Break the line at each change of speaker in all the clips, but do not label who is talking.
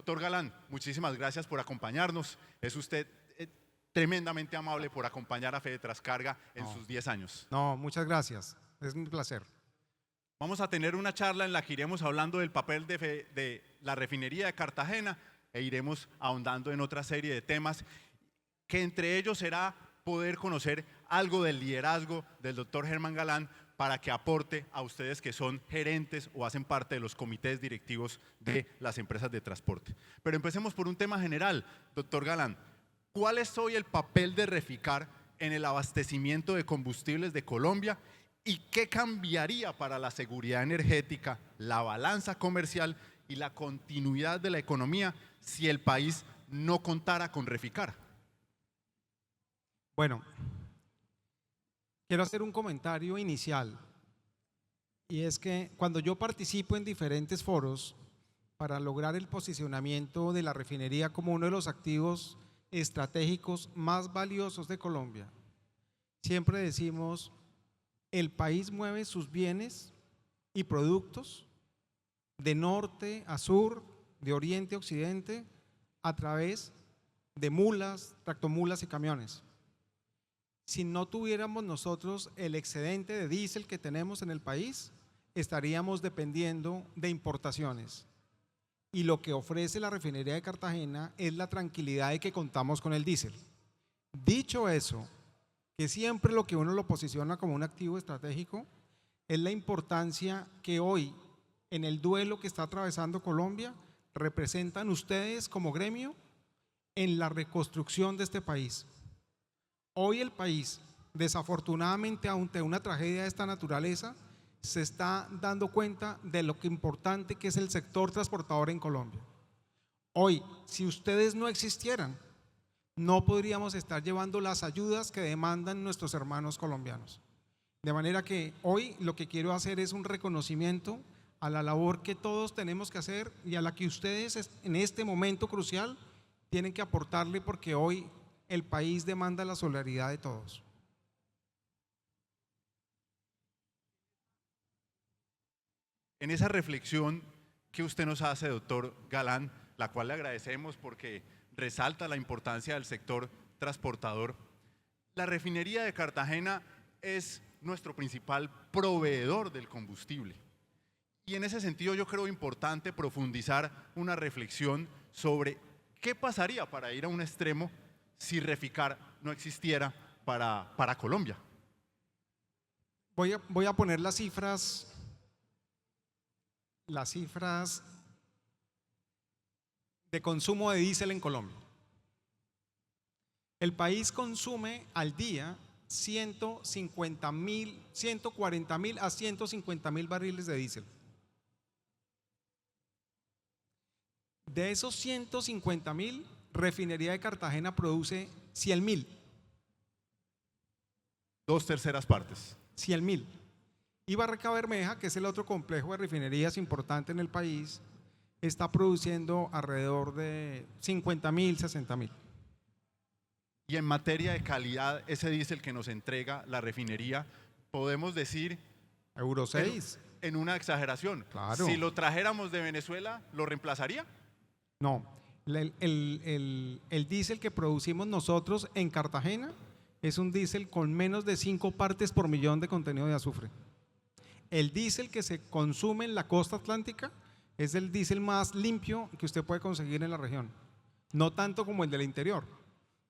Doctor Galán, muchísimas gracias por acompañarnos. Es usted tremendamente amable por acompañar a Fede Trascarga en sus 10 años.
No, muchas gracias. Es un placer.
Vamos a tener una charla en la que iremos hablando del papel de la refinería de Cartagena e iremos ahondando en otra serie de temas, que entre ellos será poder conocer algo del liderazgo del doctor Germán Galán para que aporte a ustedes que son gerentes o hacen parte de los comités directivos de las empresas de transporte. Pero empecemos por un tema general, doctor Galán. ¿Cuál es hoy el papel de Reficar en el abastecimiento de combustibles de Colombia y qué cambiaría para la seguridad energética, la balanza comercial y la continuidad de la economía si el país no contara con Reficar?
Bueno, quiero hacer un comentario inicial, y es que cuando yo participo en diferentes foros para lograr el posicionamiento de la refinería como uno de los activos estratégicos más valiosos de Colombia, siempre decimos: el país mueve sus bienes y productos de norte a sur, de oriente a occidente, a través de mulas, tractomulas y camiones. Si no tuviéramos nosotros el excedente de diésel que tenemos en el país, estaríamos dependiendo de importaciones. Y lo que ofrece la refinería de Cartagena es la tranquilidad de que contamos con el diésel. Dicho eso, que siempre lo que uno lo posiciona como un activo estratégico es la importancia que hoy, en el duelo que está atravesando Colombia, representan ustedes como gremio en la reconstrucción de este país. Hoy el país, desafortunadamente, ante una tragedia de esta naturaleza, se está dando cuenta de lo que importante que es el sector transportador en Colombia. Hoy, si ustedes no existieran, no podríamos estar llevando las ayudas que demandan nuestros hermanos colombianos. De manera que hoy lo que quiero hacer es un reconocimiento a la labor que todos tenemos que hacer y a la que ustedes en este momento crucial tienen que aportarle, porque hoy el país demanda la solidaridad de todos.
En esa reflexión que usted nos hace, doctor Galán, la cual le agradecemos porque resalta la importancia del sector transportador, la refinería de Cartagena es nuestro principal proveedor del combustible. Y en ese sentido yo creo importante profundizar una reflexión sobre qué pasaría, para ir a un extremo, si Reficar no existiera para Colombia.
Voy a poner las cifras de consumo de diésel en Colombia. El país consume al día 140.000 a 150.000 barriles de diésel. De esos 150.000, Refinería de Cartagena produce 100.000.
2/3 partes.
100.000. Y Barranca Bermeja, que es el otro complejo de refinerías importante en el país, está produciendo alrededor de 50.000, 60.000.
Y en materia de calidad, ese diésel que nos entrega la refinería, podemos decir
Euro 6.
En una exageración,
claro.
Si lo trajéramos de Venezuela, ¿lo reemplazaría?
No, el diésel que producimos nosotros en Cartagena es un diésel con menos de 5 partes por millón de contenido de azufre. El diésel que se consume en la costa atlántica es el diésel más limpio que usted puede conseguir en la región, no tanto como el del interior,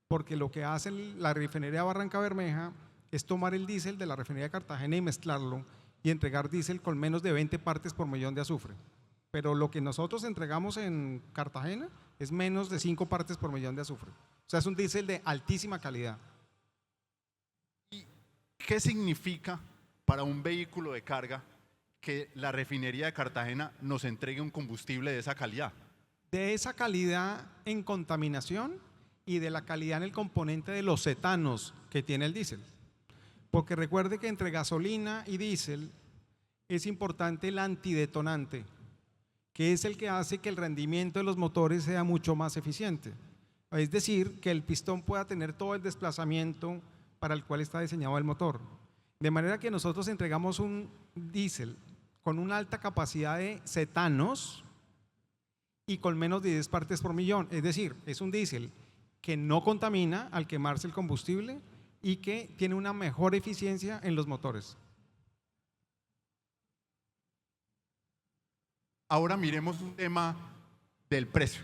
porque lo que hace la refinería Barranca Bermeja es tomar el diésel de la refinería de Cartagena y mezclarlo y entregar diésel con menos de 20 partes por millón de azufre. Pero lo que nosotros entregamos en Cartagena es menos de 5 partes por millón de azufre. O sea, es un diésel de altísima calidad.
¿Y qué significa para un vehículo de carga que la refinería de Cartagena nos entregue un combustible de esa calidad?
De esa calidad en contaminación y de la calidad en el componente de los cetanos que tiene el diésel. Porque recuerde que entre gasolina y diésel es importante el antidetonante, que es el que hace que el rendimiento de los motores sea mucho más eficiente. Es decir, que el pistón pueda tener todo el desplazamiento para el cual está diseñado el motor. De manera que nosotros entregamos un diésel con una alta capacidad de cetanos y con menos de 10 partes por millón. Es decir, es un diésel que no contamina al quemarse el combustible y que tiene una mejor eficiencia en los motores.
Ahora miremos un tema del precio.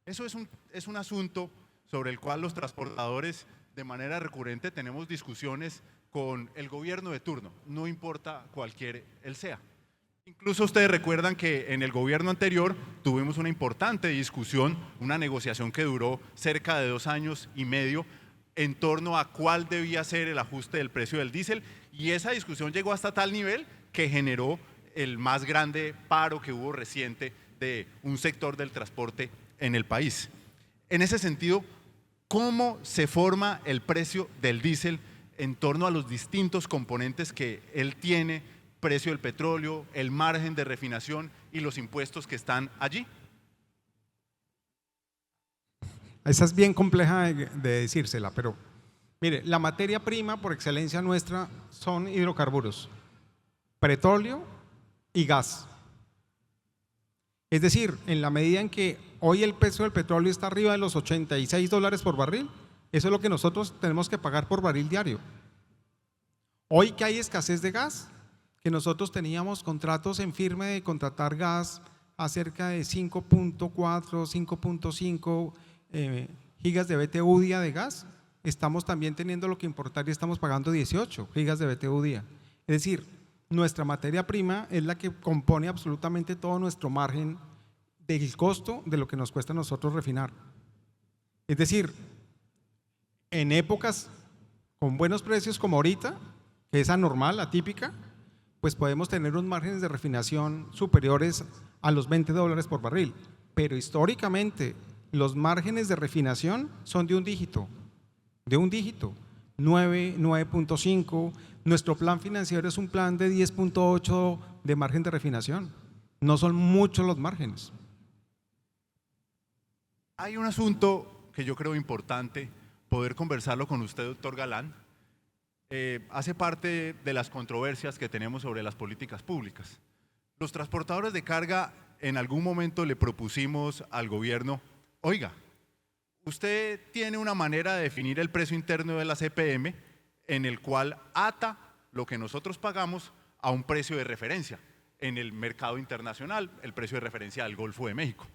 Eso es un asunto sobre el cual los transportadores de manera recurrente tenemos discusiones con el gobierno de turno, no importa cualquier él sea. Incluso ustedes recuerdan que en el gobierno anterior tuvimos una importante discusión, una negociación que duró cerca de 2 años y medio en torno a cuál debía ser el ajuste del precio del diésel, y esa discusión llegó hasta tal nivel que generó el más grande paro que hubo reciente de un sector del transporte en el país. En ese sentido, ¿cómo se forma el precio del diésel en torno a los distintos componentes que él tiene, precio del petróleo, el margen de refinación y los impuestos que están allí?
Esa es bien compleja de decírsela, pero mire, la materia prima por excelencia nuestra son hidrocarburos, petróleo y gas. Es decir, en la medida en que hoy el precio del petróleo está arriba de los $86 por barril, eso es lo que nosotros tenemos que pagar por barril diario. Hoy que hay escasez de gas, que nosotros teníamos contratos en firme de contratar gas a cerca de 5.4, 5.5 gigas de BTU día de gas, estamos también teniendo lo que importar y estamos pagando 18 gigas de BTU día. Es decir, nuestra materia prima es la que compone absolutamente todo nuestro margen del costo de lo que nos cuesta a nosotros refinar. Es decir, en épocas con buenos precios como ahorita, que es anormal, atípica, pues podemos tener unos márgenes de refinación superiores a los $20 por barril. Pero históricamente los márgenes de refinación son de un dígito, 9, 9.5. Nuestro plan financiero es un plan de 10.8 de margen de refinación. No son muchos los márgenes.
Hay un asunto que yo creo importante poder conversarlo con usted, doctor Galán. Hace parte de las controversias que tenemos sobre las políticas públicas. Los transportadores de carga en algún momento le propusimos al gobierno, oiga, usted tiene una manera de definir el precio interno de la CPM en el cual ata lo que nosotros pagamos a un precio de referencia en el mercado internacional, el precio de referencia del Golfo de México.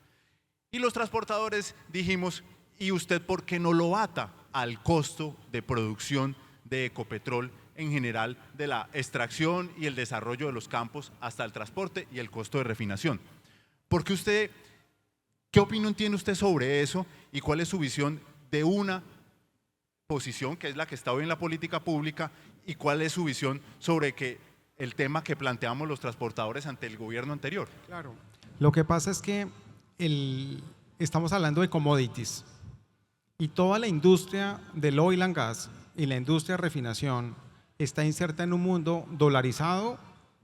Y los transportadores dijimos, ¿y usted por qué no lo ata al costo de producción de Ecopetrol en general, de la extracción y el desarrollo de los campos hasta el transporte y el costo de refinación? Porque usted, ¿qué opinión tiene usted sobre eso y cuál es su visión de una posición que es la que está hoy en la política pública y cuál es su visión sobre el tema que planteamos los transportadores ante el gobierno anterior?
Claro. Lo que pasa es que estamos hablando de commodities y toda la industria del oil and gas y la industria de refinación está inserta en un mundo dolarizado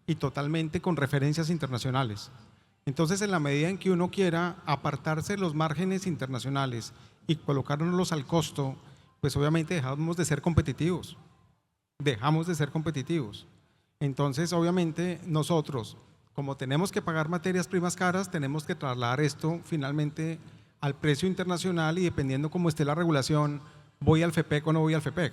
y totalmente con referencias internacionales. Entonces, en la medida en que uno quiera apartarse de los márgenes internacionales y colocárnoslos al costo, pues obviamente dejamos de ser competitivos. Entonces, obviamente, nosotros, como tenemos que pagar materias primas caras, tenemos que trasladar esto finalmente al precio internacional y dependiendo cómo esté la regulación, voy al FEPEC o no voy al FEPEC.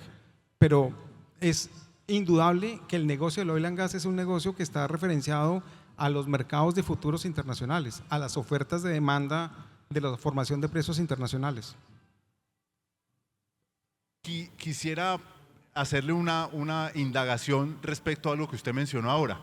Pero es indudable que el negocio del oil and gas es un negocio que está referenciado a los mercados de futuros internacionales, a las ofertas de demanda de la formación de precios internacionales.
Quisiera hacerle una indagación respecto a lo que usted mencionó ahora.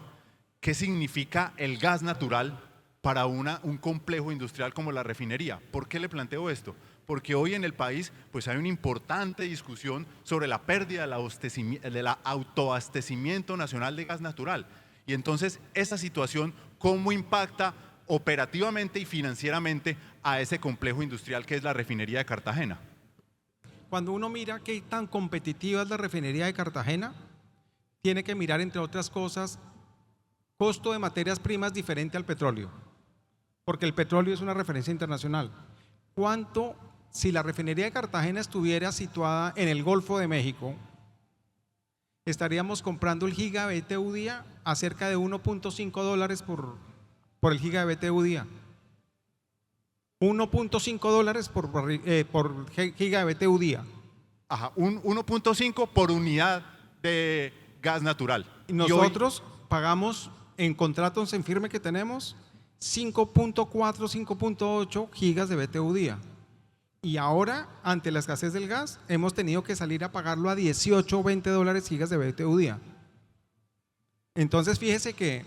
¿Qué significa el gas natural para un complejo industrial como la refinería? ¿Por qué le planteo esto? Porque hoy en el país pues hay una importante discusión sobre la pérdida del autoabastecimiento nacional de gas natural. Y entonces esa situación, ¿cómo impacta operativamente y financieramente a ese complejo industrial que es la refinería de Cartagena?
Cuando uno mira qué tan competitiva es la refinería de Cartagena, tiene que mirar, entre otras cosas, costo de materias primas diferente al petróleo, porque el petróleo es una referencia internacional. ¿Cuánto, si la refinería de Cartagena estuviera situada en el Golfo de México, estaríamos comprando el giga BTU día a cerca de $1.5 por el giga BTU día? $1.5 por giga de BTU día.
Ajá, un 1.5 por unidad de gas natural.
Y nosotros pagamos en contratos en firme que tenemos 5.4, 5.8 gigas de BTU día. Y ahora, ante la escasez del gas, hemos tenido que salir a pagarlo a 18 o 20 dólares gigas de BTU día. Entonces, fíjese que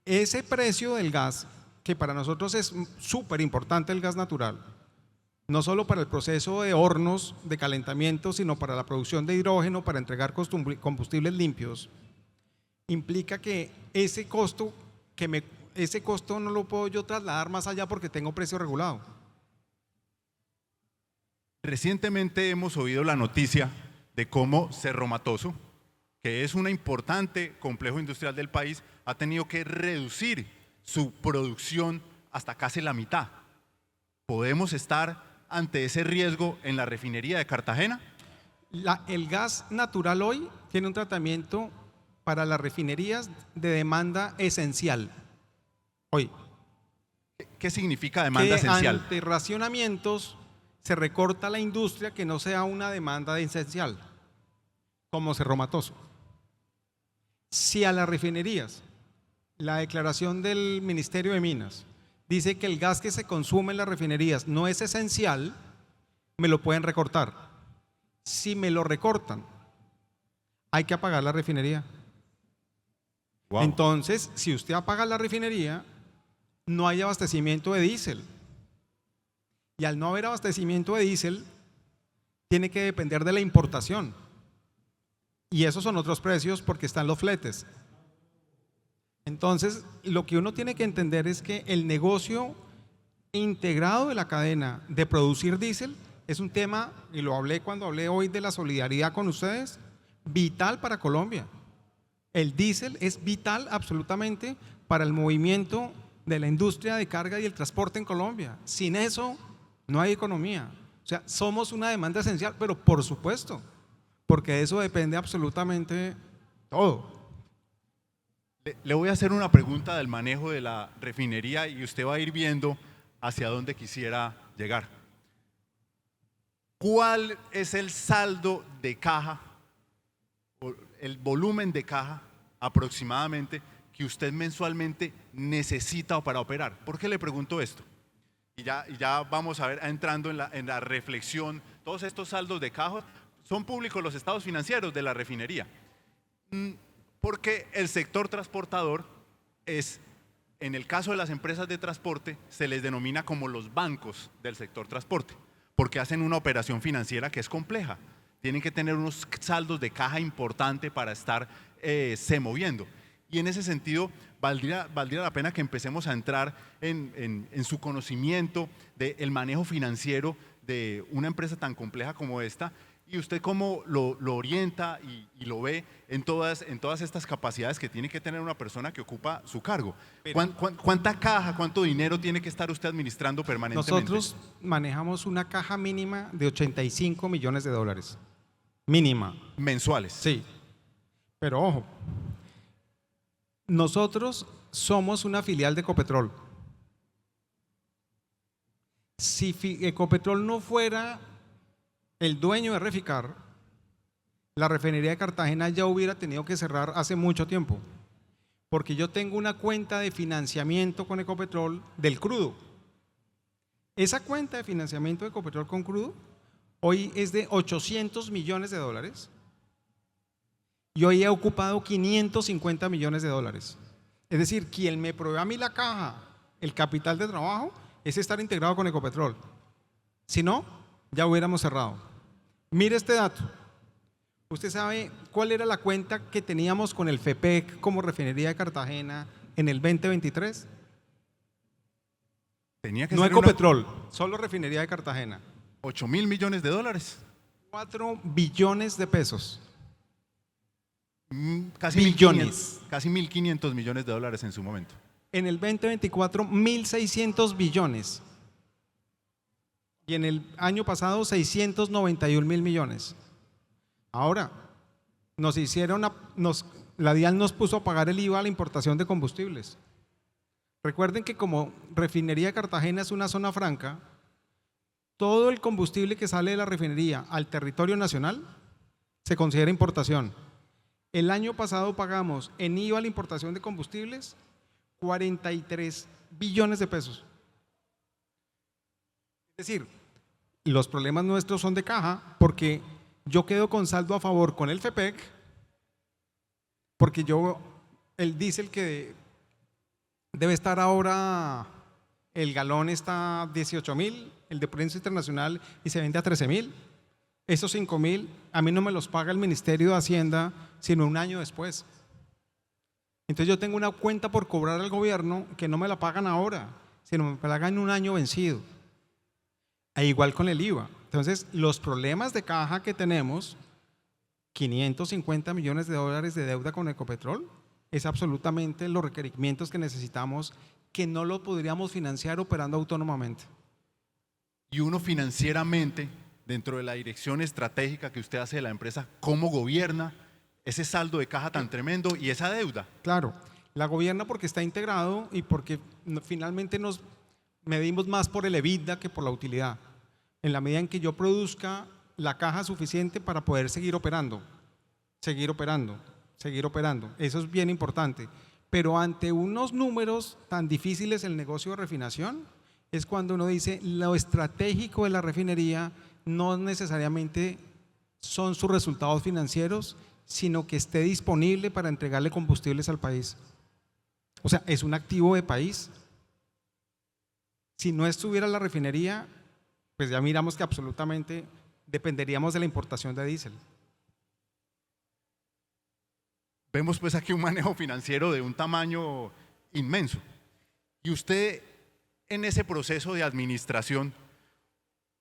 ese precio del gas, que para nosotros es súper importante el gas natural, no solo para el proceso de hornos de calentamiento, sino para la producción de hidrógeno, para entregar combustibles limpios, implica que ese costo no lo puedo yo trasladar más allá porque tengo precio regulado.
Recientemente hemos oído la noticia de cómo Cerro Matoso, que es un importante complejo industrial del país, ha tenido que reducir su producción hasta casi la mitad. ¿Podemos estar ante ese riesgo en la refinería de Cartagena?
El gas natural hoy tiene un tratamiento para las refinerías de demanda esencial. Hoy.
¿Qué significa demanda esencial?
Ante racionamientos se recorta la industria que no sea una demanda esencial, como Cerro Matoso. Si a las refinerías la declaración del Ministerio de Minas dice que el gas que se consume en las refinerías no es esencial, me lo pueden recortar. Si me lo recortan, hay que apagar la refinería. Wow. Entonces, si usted apaga la refinería, no hay abastecimiento de diésel. Y al no haber abastecimiento de diésel, tiene que depender de la importación. Y esos son otros precios porque están los fletes. Entonces, lo que uno tiene que entender es que el negocio integrado de la cadena de producir diésel es un tema, y lo hablé cuando hablé hoy de la solidaridad con ustedes, vital para Colombia. El diésel es vital absolutamente para el movimiento de la industria de carga y el transporte en Colombia. Sin eso no hay economía. O sea, somos una demanda esencial, pero por supuesto, porque de eso depende absolutamente todo.
Le voy a hacer una pregunta del manejo de la refinería y usted va a ir viendo hacia dónde quisiera llegar. ¿Cuál es el saldo de caja, o el volumen de caja aproximadamente que usted mensualmente necesita para operar? ¿Por qué le pregunto esto? Y ya vamos a ver, entrando en la reflexión. Todos estos saldos de caja son públicos, los estados financieros de la refinería. Porque el sector transportador es, en el caso de las empresas de transporte, se les denomina como los bancos del sector transporte, porque hacen una operación financiera que es compleja. Tienen que tener unos saldos de caja importante para estar se moviendo. Y en ese sentido, valdría la pena que empecemos a entrar en su conocimiento del manejo financiero de una empresa tan compleja como esta. ¿Y usted cómo lo orienta y lo ve en todas estas capacidades que tiene que tener una persona que ocupa su cargo? ¿Cuánta caja, cuánto dinero tiene que estar usted administrando permanentemente?
Nosotros manejamos una caja mínima de $85 millones. Mínima.
¿Mensuales?
Sí. Pero ojo, nosotros somos una filial de Ecopetrol. Si Ecopetrol no fuera el dueño de Reficar, la refinería de Cartagena ya hubiera tenido que cerrar hace mucho tiempo, porque yo tengo una cuenta de financiamiento con Ecopetrol del crudo. Esa cuenta de financiamiento de Ecopetrol con crudo hoy es de $800 millones y hoy he ocupado $550 millones. Es decir, quien me provee a mí la caja, el capital de trabajo, es estar integrado con Ecopetrol. Si no, ya hubiéramos cerrado. Mire este dato. ¿Usted sabe cuál era la cuenta que teníamos con el FEPEC como refinería de Cartagena en el 2023?
Tenía que
no
ser
Ecopetrol, solo refinería de Cartagena.
$8.000 millones.
4 billones de pesos.
Casi
billones.
Casi $1.500 millones en su momento.
En el 2024, 1.600 billones. Y en el año pasado, 691.000 millones. Ahora, la DIAN nos puso a pagar el IVA a la importación de combustibles. Recuerden que como Refinería de Cartagena es una zona franca, todo el combustible que sale de la refinería al territorio nacional se considera importación. El año pasado pagamos en IVA la importación de combustibles 43 billones de pesos. Es decir, los problemas nuestros son de caja porque yo quedo con saldo a favor con el FEPEC, porque el diésel que debe estar ahora, el galón está a 18.000, el de prensa internacional, y se vende a 13.000. Esos 5.000 a mí no me los paga el Ministerio de Hacienda sino un año después. Entonces yo tengo una cuenta por cobrar al gobierno que no me la pagan ahora, sino me la pagan en un año vencido. E igual con el IVA. Entonces los problemas de caja que tenemos, 550 millones de dólares de deuda con Ecopetrol, es absolutamente los requerimientos que necesitamos, que no lo podríamos financiar operando autónomamente.
Y uno financieramente, dentro de la dirección estratégica que usted hace de la empresa, ¿cómo gobierna ese saldo de caja tan tremendo y esa deuda?
Claro, la gobierna porque está integrado y porque finalmente nos medimos más por el EBITDA que por la utilidad. En la medida en que yo produzca la caja suficiente para poder seguir operando, seguir operando, seguir operando. Eso es bien importante. Pero ante unos números tan difíciles el negocio de refinación, es cuando uno dice lo estratégico de la refinería no necesariamente son sus resultados financieros, sino que esté disponible para entregarle combustibles al país. O sea, es un activo de país. Si no estuviera la refinería, pues ya miramos que absolutamente dependeríamos de la importación de diésel.
Vemos pues aquí un manejo financiero de un tamaño inmenso. Y usted en ese proceso de administración,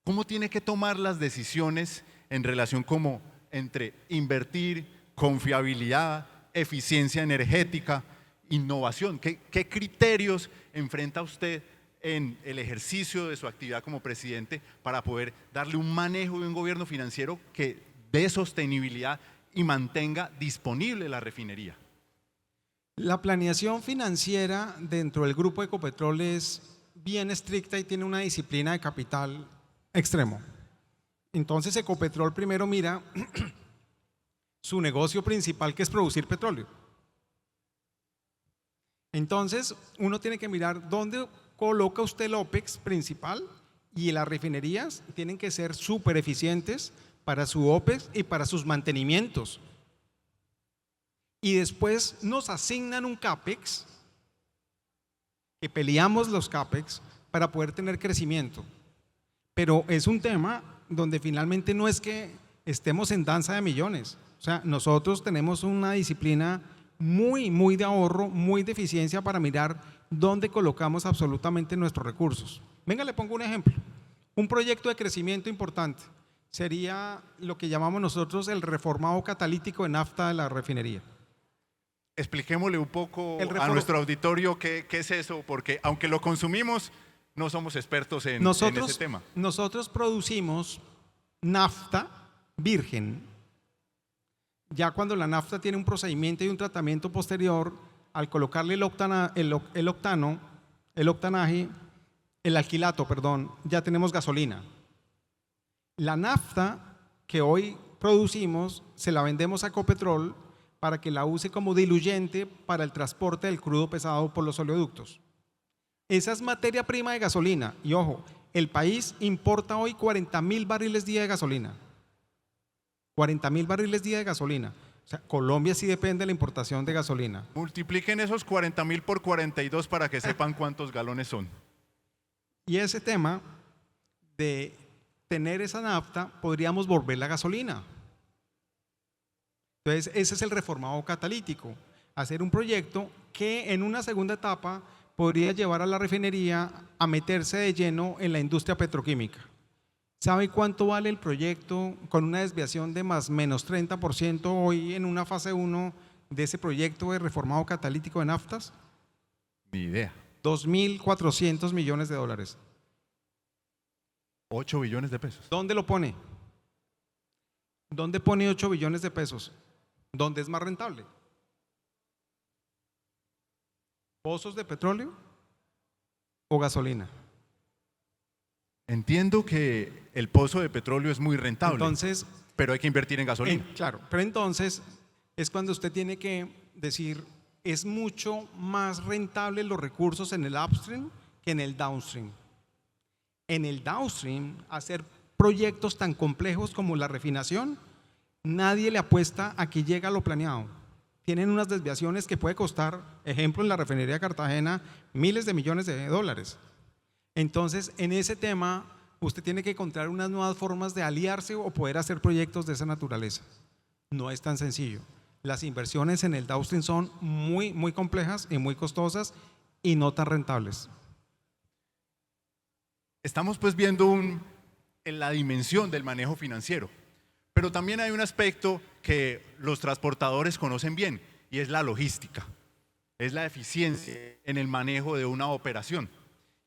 ¿cómo tiene que tomar las decisiones en relación como entre invertir, confiabilidad, eficiencia energética, innovación? ¿Qué criterios enfrenta usted en el ejercicio de su actividad como presidente para poder darle un manejo de un gobierno financiero que dé sostenibilidad y mantenga disponible la refinería?
La planeación financiera dentro del grupo Ecopetrol es bien estricta y tiene una disciplina de capital extremo. Entonces Ecopetrol primero mira su negocio principal, que es producir petróleo. Entonces uno tiene que mirar dónde coloca usted el OPEX principal, y las refinerías tienen que ser súper eficientes para su OPEX y para sus mantenimientos. Y después nos asignan un CAPEX, que peleamos los CAPEX para poder tener crecimiento. Pero es un tema donde finalmente no es que estemos en danza de millones. O sea, nosotros tenemos una disciplina muy de ahorro, muy de eficiencia para mirar dónde colocamos absolutamente nuestros recursos. Venga, le pongo un ejemplo. Un proyecto de crecimiento importante sería lo que llamamos nosotros el reformado catalítico de nafta de la refinería.
Expliquémosle un poco a nuestro auditorio qué es eso, porque aunque lo consumimos, no somos expertos en ese tema.
Nosotros producimos nafta virgen. Ya cuando la nafta tiene un procedimiento y un tratamiento posterior, al colocarle el alquilato, ya tenemos gasolina. La nafta que hoy producimos se la vendemos a Ecopetrol para que la use como diluyente para el transporte del crudo pesado por los oleoductos. Esa es materia prima de gasolina. Y ojo, el país importa hoy 40.000 barriles día de gasolina. 40.000 barriles día de gasolina. O sea, Colombia sí depende de la importación de gasolina.
Multipliquen esos 40.000 por 42 para que sepan cuántos galones son.
Y ese tema de tener esa nafta, podríamos volver la gasolina. Entonces, ese es el reformado catalítico. Hacer un proyecto que en una segunda etapa podría llevar a la refinería a meterse de lleno en la industria petroquímica. ¿Sabe cuánto vale el proyecto con una desviación de más menos 30% hoy en una fase 1 de ese proyecto de reformado catalítico de naftas?
Ni idea.
2.400 millones de dólares.
8 billones de pesos.
¿Dónde lo pone? ¿Dónde pone 8 billones de pesos? ¿Dónde es más rentable? ¿Pozos de petróleo o gasolina.
Entiendo que el pozo de petróleo es muy rentable,
Entonces,
pero hay que invertir en gasolina.
claro, pero entonces es cuando usted tiene que decir, es mucho más rentable los recursos en el upstream que en el downstream. En el downstream, hacer proyectos tan complejos como la refinación, nadie le apuesta a que llegue a lo planeado. Tienen unas desviaciones que puede costar, ejemplo, en la refinería de Cartagena, miles de millones de dólares. Entonces, en ese tema, usted tiene que encontrar unas nuevas formas de aliarse o poder hacer proyectos de esa naturaleza. No es tan sencillo. Las inversiones en el downstream son muy, muy complejas y muy costosas y no tan rentables.
Estamos pues viendo en la dimensión del manejo financiero, pero también hay un aspecto que los transportadores conocen bien y es la logística, es la eficiencia en el manejo de una operación.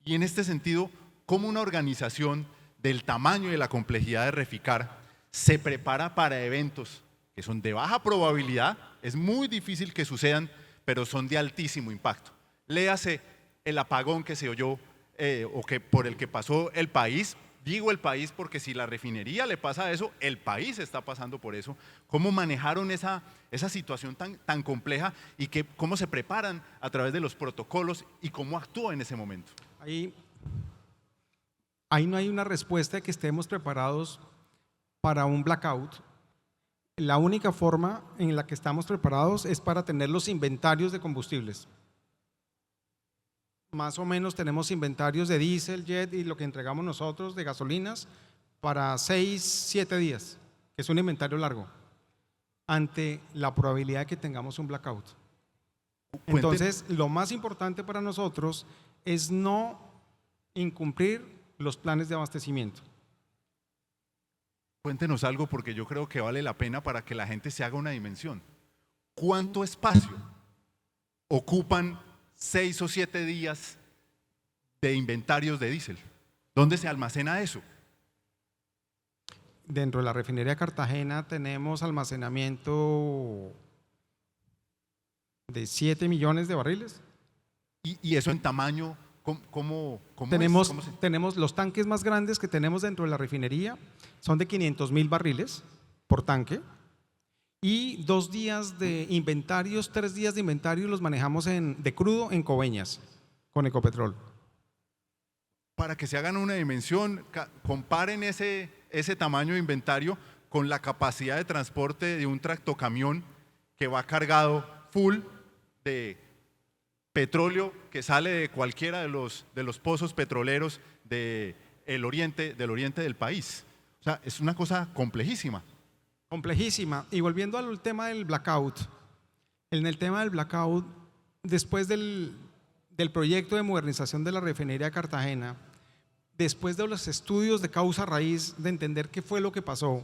Y en este sentido, ¿cómo una organización del tamaño y de la complejidad de Reficar se prepara para eventos que son de baja probabilidad? Es muy difícil que sucedan, pero son de altísimo impacto. Léase el apagón que se oyó o que por el que pasó el país. Digo el país porque si la refinería le pasa eso, el país está pasando por eso. ¿Cómo manejaron esa situación tan compleja y cómo se preparan a través de los protocolos y cómo actúan en ese momento?
Ahí no hay una respuesta de que estemos preparados para un blackout. La única forma en la que estamos preparados es para tener los inventarios de combustibles. Más o menos tenemos inventarios de diésel, jet y lo que entregamos nosotros de gasolinas para 6, 7 días, que es un inventario largo, ante la probabilidad de que tengamos un blackout. Entonces, lo más importante para nosotros es no incumplir los planes de abastecimiento.
Cuéntenos algo porque yo creo que vale la pena para que la gente se haga una dimensión. ¿Cuánto espacio ocupan 6 o 7 días de inventarios de diésel? ¿Dónde se almacena eso?
Dentro de la refinería de Cartagena tenemos almacenamiento de 7 millones de barriles.
¿Y eso en tamaño? ¿Cómo
Tenemos los tanques más grandes que tenemos dentro de la refinería, son de 500,000 barriles por tanque, y 2 días de inventarios, 3 días de inventarios los manejamos de crudo en Coveñas, con Ecopetrol.
Para que se hagan una dimensión, comparen ese tamaño de inventario con la capacidad de transporte de un tractocamión que va cargado full de petróleo que sale de cualquiera de los pozos petroleros del oriente del país. O sea, es una cosa complejísima.
Complejísima. Y volviendo al tema del blackout, en el tema del blackout, después del proyecto de modernización de la refinería de Cartagena, después de los estudios de causa raíz, de entender qué fue lo que pasó,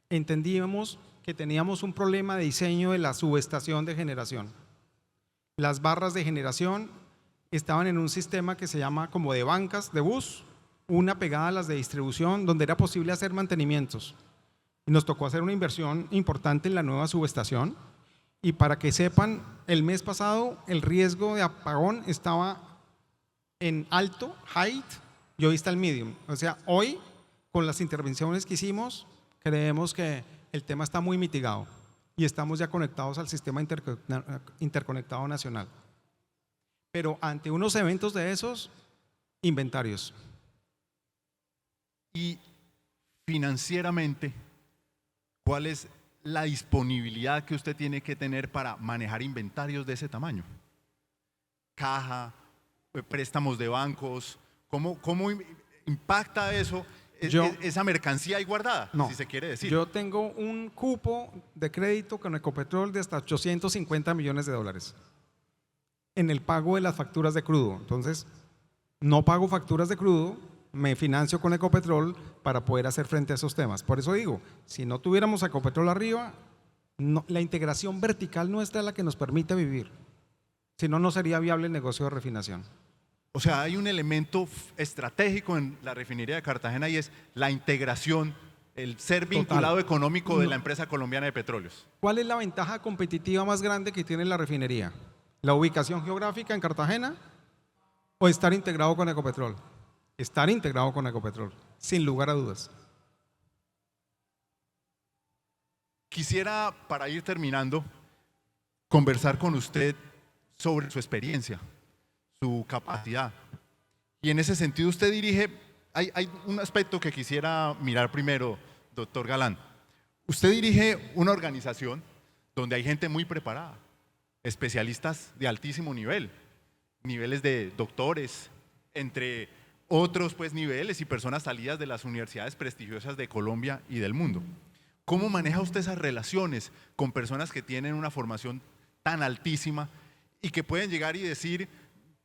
entendíamos que teníamos un problema de diseño de la subestación de generación. Las barras de generación estaban en un sistema que se llama como de bancas de bus, una pegada a las de distribución, donde era posible hacer mantenimientos. Y nos tocó hacer una inversión importante en la nueva subestación. Y para que sepan, el mes pasado el riesgo de apagón estaba en alto, height, y hoy está el medium. O sea, hoy, con las intervenciones que hicimos, creemos que el tema está muy mitigado y estamos ya conectados al sistema interconectado nacional. Pero ante unos eventos de esos, inventarios.
Y financieramente, ¿cuál es la disponibilidad que usted tiene que tener para manejar inventarios de ese tamaño? Caja, préstamos de bancos, ¿cómo impacta eso? ¿Esa mercancía ahí guardada,
no,
si se quiere decir?
Yo tengo un cupo de crédito con Ecopetrol de hasta 850 millones de dólares en el pago de las facturas de crudo. Entonces, no pago facturas de crudo, me financio con Ecopetrol para poder hacer frente a esos temas. Por eso digo, si no tuviéramos Ecopetrol arriba, la integración vertical nuestra es la que nos permite vivir. Si no, no sería viable el negocio de refinación.
O sea, hay un elemento estratégico en la refinería de Cartagena y es la integración, el ser vinculado económico de la empresa colombiana de petróleos.
¿Cuál es la ventaja competitiva más grande que tiene la refinería? ¿La ubicación geográfica en Cartagena o estar integrado con Ecopetrol. Estar integrado con Ecopetrol, sin lugar a dudas.
Quisiera, para ir terminando, conversar con usted sobre su experiencia, su capacidad. Y en ese sentido usted dirige, hay un aspecto que quisiera mirar primero, doctor Galán. Usted dirige una organización donde hay gente muy preparada, especialistas de altísimo nivel, niveles de doctores, entre otros pues niveles y personas salidas de las universidades prestigiosas de Colombia y del mundo. ¿Cómo maneja usted esas relaciones con personas que tienen una formación tan altísima y que pueden llegar y decir,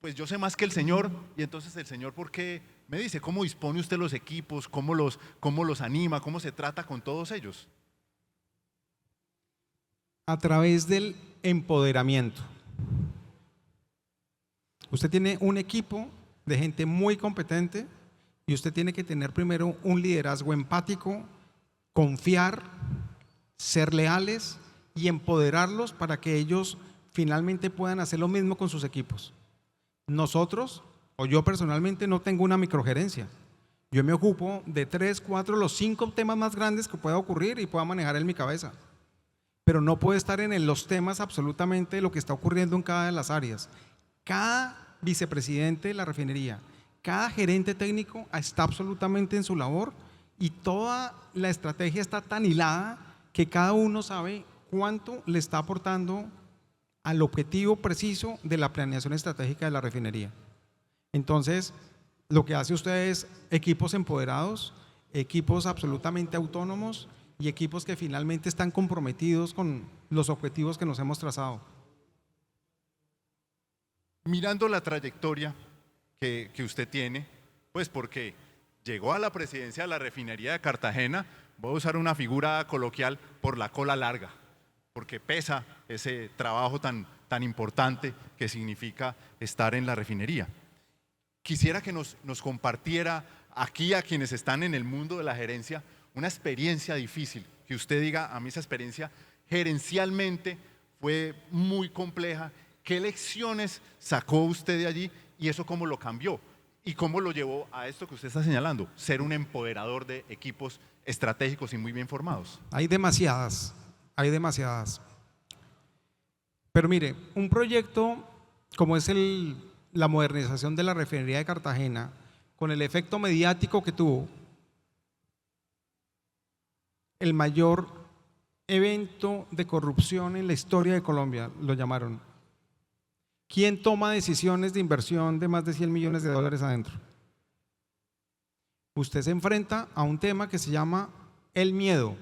pues yo sé más que el señor, y entonces el señor, ¿por qué me dice? ¿Cómo dispone usted los equipos? ¿Cómo los anima? ¿Cómo se trata con todos ellos?
A través del empoderamiento. Usted tiene un equipo de gente muy competente y usted tiene que tener primero un liderazgo empático, confiar, ser leales y empoderarlos para que ellos finalmente puedan hacer lo mismo con sus equipos. Nosotros, o yo personalmente, no tengo una microgerencia. Yo me ocupo de 3, 4, los 5 temas más grandes que pueda ocurrir y pueda manejar en mi cabeza. Pero no puedo estar en los temas absolutamente de lo que está ocurriendo en cada de las áreas. Cada vicepresidente de la refinería, cada gerente técnico está absolutamente en su labor y toda la estrategia está tan hilada que cada uno sabe cuánto le está aportando al objetivo preciso de la planeación estratégica de la refinería. Entonces, lo que hace usted es equipos empoderados, equipos absolutamente autónomos y equipos que finalmente están comprometidos con los objetivos que nos hemos trazado.
Mirando la trayectoria que usted tiene, pues porque llegó a la presidencia de la refinería de Cartagena, voy a usar una figura coloquial, por la cola larga, porque pesa ese trabajo tan importante que significa estar en la refinería. Quisiera que nos compartiera aquí a quienes están en el mundo de la gerencia una experiencia difícil, que usted diga, a mí esa experiencia gerencialmente fue muy compleja. ¿Qué lecciones sacó usted de allí y eso cómo lo cambió? ¿Y cómo lo llevó a esto que usted está señalando, ser un empoderador de equipos estratégicos y muy bien formados?
Hay demasiadas. Pero mire, un proyecto como es la modernización de la refinería de Cartagena, con el efecto mediático que tuvo, el mayor evento de corrupción en la historia de Colombia, lo llamaron. ¿Quién toma decisiones de inversión de más de 100 millones de dólares adentro? Usted se enfrenta a un tema que se llama el miedo.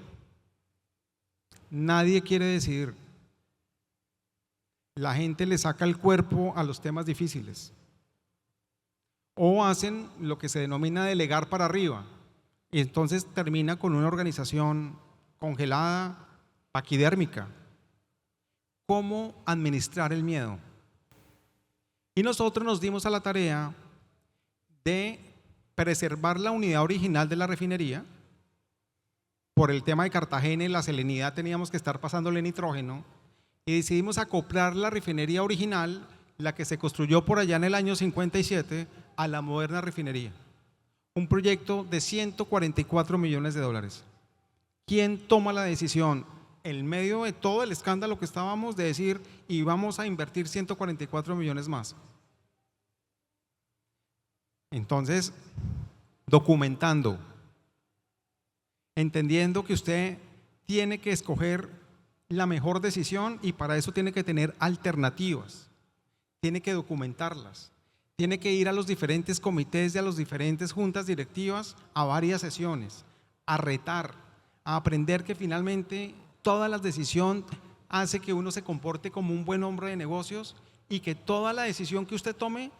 Nadie quiere decidir. La gente le saca el cuerpo a los temas difíciles. O hacen lo que se denomina delegar para arriba. Y entonces termina con una organización congelada, paquidérmica. ¿Cómo administrar el miedo? Y nosotros nos dimos a la tarea de preservar la unidad original de la refinería. Por el tema de Cartagena y la salinidad teníamos que estar pasándole nitrógeno y decidimos acoplar la refinería original, la que se construyó por allá en el año 57, a la moderna refinería. Un proyecto de 144 millones de dólares. ¿Quién toma la decisión en medio de todo el escándalo que estábamos de decir y vamos a invertir 144 millones más? Entonces, documentando, entendiendo que usted tiene que escoger la mejor decisión y para eso tiene que tener alternativas, tiene que documentarlas, tiene que ir a los diferentes comités y a las diferentes juntas directivas a varias sesiones, a retar, a aprender que finalmente toda la decisión hace que uno se comporte como un buen hombre de negocios y que toda la decisión que usted tome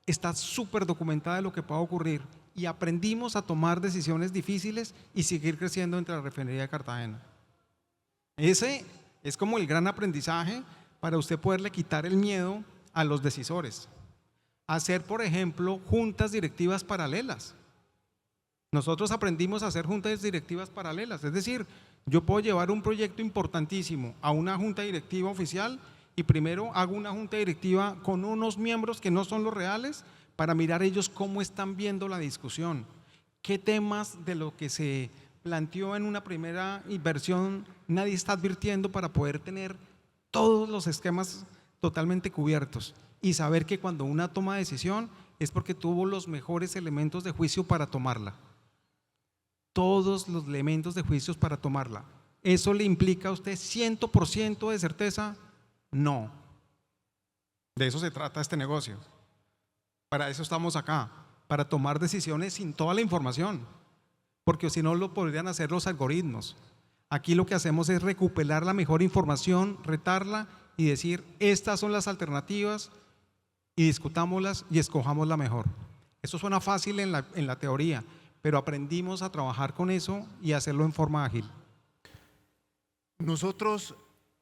está súper documentada de lo que pueda ocurrir. Y aprendimos a tomar decisiones difíciles y seguir creciendo entre la refinería de Cartagena. Ese es como el gran aprendizaje para usted poderle quitar el miedo a los decisores. Hacer, por ejemplo, juntas directivas paralelas. Nosotros aprendimos a hacer juntas directivas paralelas, es decir, yo puedo llevar un proyecto importantísimo a una junta directiva oficial y primero hago una junta directiva con unos miembros que no son los reales para mirar ellos cómo están viendo la discusión, qué temas de lo que se planteó en una primera inversión nadie está advirtiendo para poder tener todos los esquemas totalmente cubiertos y saber que cuando una toma decisión es porque tuvo los mejores elementos de juicio para tomarla. Todos los elementos de juicio para tomarla. ¿Eso le implica a usted 100% de certeza? No. De eso se trata este negocio. Para eso estamos acá, para tomar decisiones sin toda la información, porque si no lo podrían hacer los algoritmos. Aquí lo que hacemos es recuperar la mejor información, retarla y decir, estas son las alternativas y discutámoslas y escojamos la mejor. Eso suena fácil en la teoría, pero aprendimos a trabajar con eso y hacerlo en forma ágil.
Nosotros,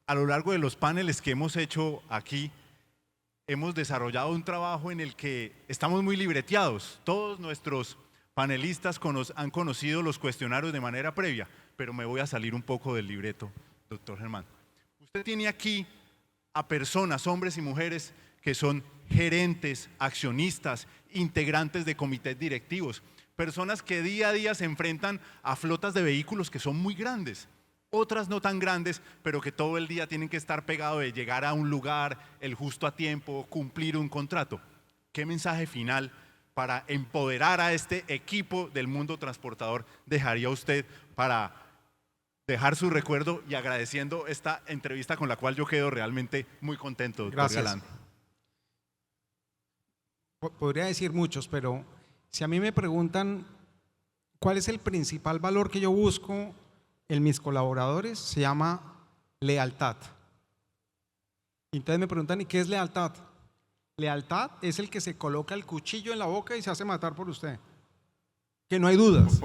a lo largo de los paneles que hemos hecho aquí, hemos desarrollado un trabajo en el que estamos muy libreteados. Todos nuestros panelistas han conocido los cuestionarios de manera previa, pero me voy a salir un poco del libreto, doctor Germán. Usted tiene aquí a personas, hombres y mujeres, que son gerentes, accionistas, integrantes de comités directivos, personas que día a día se enfrentan a flotas de vehículos que son muy grandes, otras no tan grandes, pero que todo el día tienen que estar pegados de llegar a un lugar, el justo a tiempo, cumplir un contrato. ¿Qué mensaje final para empoderar a este equipo del mundo transportador dejaría usted para dejar su recuerdo y agradeciendo esta entrevista con la cual yo quedo realmente muy contento, doctor
Gracias.
Galán?
Podría decir muchos, pero si a mí me preguntan cuál es el principal valor que yo busco en mis colaboradores, se llama lealtad. Entonces me preguntan, ¿y qué es lealtad? Lealtad es el que se coloca el cuchillo en la boca y se hace matar por usted. Que no hay dudas.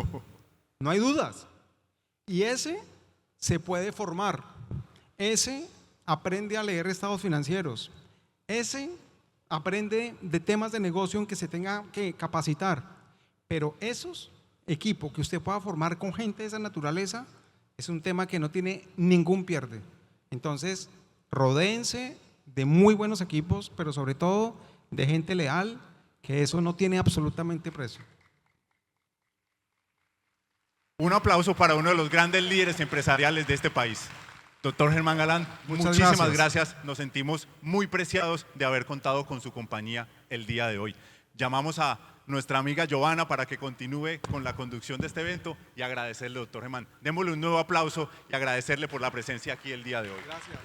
No hay dudas. Y ese se puede formar. Ese aprende a leer estados financieros. Ese aprende de temas de negocio en que se tenga que capacitar. Pero esos equipos que usted pueda formar con gente de esa naturaleza es un tema que no tiene ningún pierde. Entonces, rodéense de muy buenos equipos, pero sobre todo de gente leal, que eso no tiene absolutamente precio.
Un aplauso para uno de los grandes líderes empresariales de este país. Doctor Germán Galán,
Muchas
muchísimas gracias. Nos sentimos muy preciados de haber contado con su compañía el día de hoy. Llamamos a nuestra amiga Giovanna para que continúe con la conducción de este evento y agradecerle, doctor Germán. Démosle un nuevo aplauso y agradecerle por la presencia aquí el día de hoy.
Gracias.